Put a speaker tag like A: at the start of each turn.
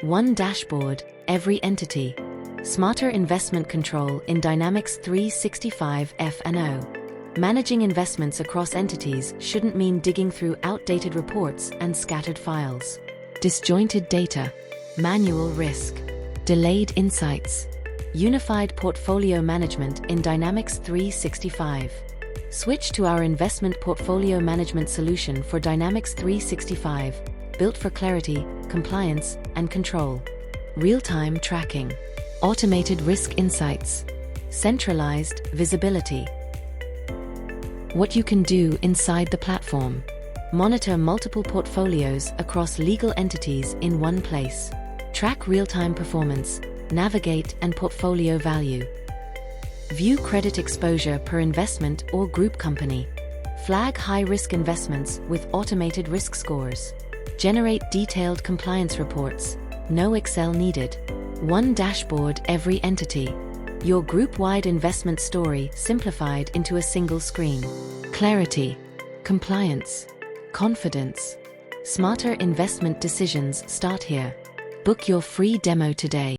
A: One dashboard, every entity. Smarter investment control in Dynamics 365 F&O. Managing investments across entities shouldn't mean digging through outdated reports and scattered files. Disjointed data. Manual risk. Delayed insights. Unified portfolio management in Dynamics 365. Switch to our investment portfolio management solution for Dynamics 365, built for clarity, compliance, and control. Real-time tracking. Automated risk insights. Centralized visibility. What you can do inside the platform. Monitor multiple portfolios across legal entities in one place. Track real-time performance, navigate and portfolio value. View credit exposure per investment or group company. Flag high-risk investments with automated risk scores. Generate detailed compliance reports. No Excel needed. One dashboard, every entity. Your group-wide investment story simplified into a single screen. Clarity, compliance, confidence. Smarter investment decisions start here. Book your free demo today.